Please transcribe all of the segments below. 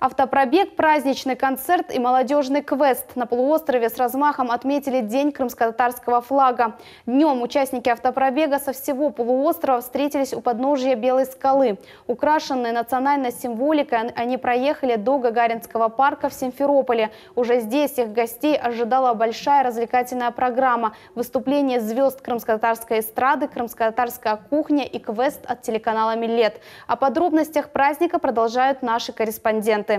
Автопробег, праздничный концерт и молодежный квест. На полуострове с размахом отметили День крымско-татарского флага. Днем участники автопробега со всего полуострова встретились у подножия Белой скалы. Украшенные национальной символикой, они проехали до Гагаринского парка в Симферополе. Уже здесь их гостей ожидала большая развлекательная программа. Выступление звезд крымско-татарской эстрады, крымско-татарская кухня и квест от телеканала «Милет». О подробностях праздника продолжают наши корреспонденты.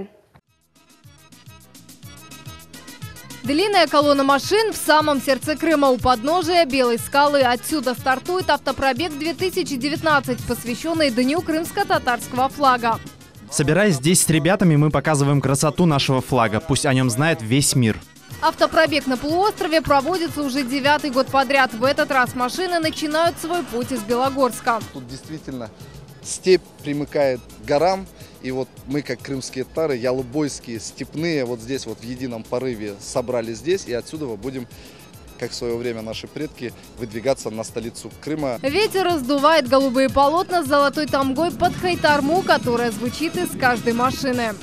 Длинная колонна машин в самом сердце Крыма у подножия Белой скалы. Отсюда стартует автопробег 2019, посвященный Дню крымско-татарского флага. Собираясь здесь с ребятами, мы показываем красоту нашего флага. Пусть о нем знает весь мир. Автопробег на полуострове проводится уже 9-й год подряд. В этот раз машины начинают свой путь из Белогорска. Тут действительно степь примыкает к горам. И вот мы, как крымские татары, ялубойские, степные, вот здесь вот в едином порыве собрались здесь. И отсюда мы будем, как в свое время наши предки, выдвигаться на столицу Крыма. Ветер раздувает голубые полотна с золотой тамгой под хайтарму, которая звучит из каждой машины.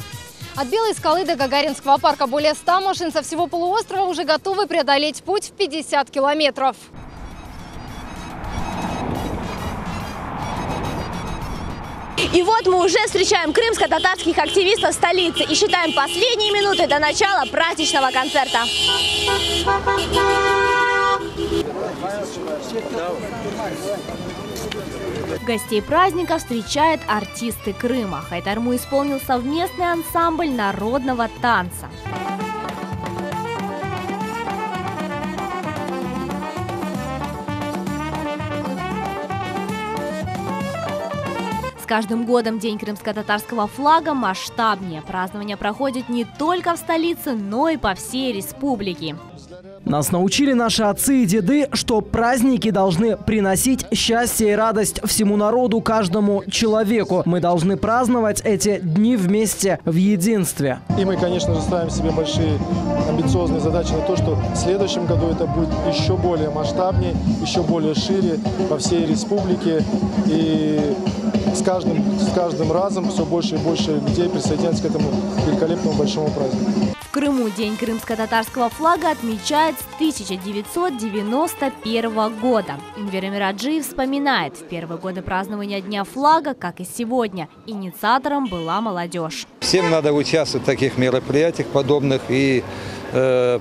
От Белой скалы до Гагаринского парка более 100 машин со всего полуострова уже готовы преодолеть путь в 50 километров. И вот мы уже встречаем крымско-татарских активистов столицы и считаем последние минуты до начала праздничного концерта. Гостей праздника встречают артисты Крыма. Хайтарму исполнил совместный ансамбль народного танца. С каждым годом День крымско-татарского флага масштабнее. Празднование проходит не только в столице, но и по всей республике. Нас научили наши отцы и деды, что праздники должны приносить счастье и радость всему народу, каждому человеку. Мы должны праздновать эти дни вместе в единстве. И мы, конечно же, ставим себе большие амбициозные задачи на то, что в следующем году это будет еще более масштабнее, еще более шире по всей республике. И с каждым разом все больше и больше людей присоединяются к этому великолепному большому празднику. В Крыму День крымско-татарского флага отмечают с 1991 года. Инвер Эмираджиев вспоминает, в первые годы празднования Дня флага, как и сегодня, инициатором была молодежь. Всем надо участвовать в таких мероприятиях подобных и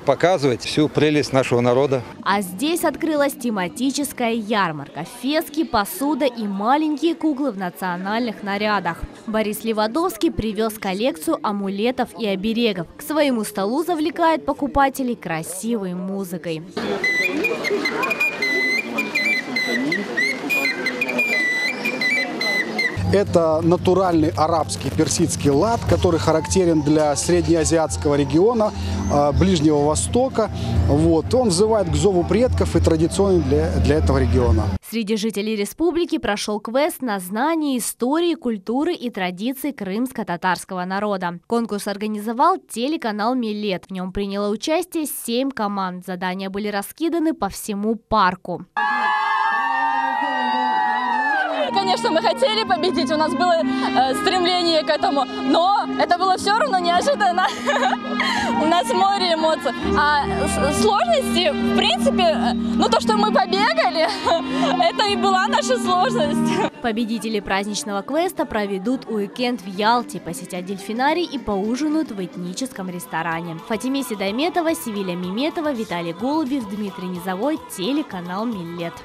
показывать всю прелесть нашего народа. А здесь открылась тематическая ярмарка. Фески, посуда и маленькие куклы в национальных нарядах. Борис Левадовский привез коллекцию амулетов и оберегов. К своему столу завлекает покупателей красивой музыкой. Это натуральный арабский персидский лад, который характерен для среднеазиатского региона, Ближнего Востока. Вот. Он взывает к зову предков и традиционный для этого региона. Среди жителей республики прошел квест на знание истории, культуры и традиций крымско-татарского народа. Конкурс организовал телеканал «Милет». В нем приняло участие 7 команд. Задания были раскиданы по всему парку. Конечно, мы хотели победить, у нас было стремление к этому, но это было все равно неожиданно. У нас море эмоций. А сложности, в принципе, то, что мы побегали, это и была наша сложность. Победители праздничного квеста проведут уикенд в Ялте, посетят дельфинарий и поужинают в этническом ресторане. Фатиме Седайметова, Севиля Миметова, Виталий Голубев, Дмитрий Низовой, телеканал «Милет».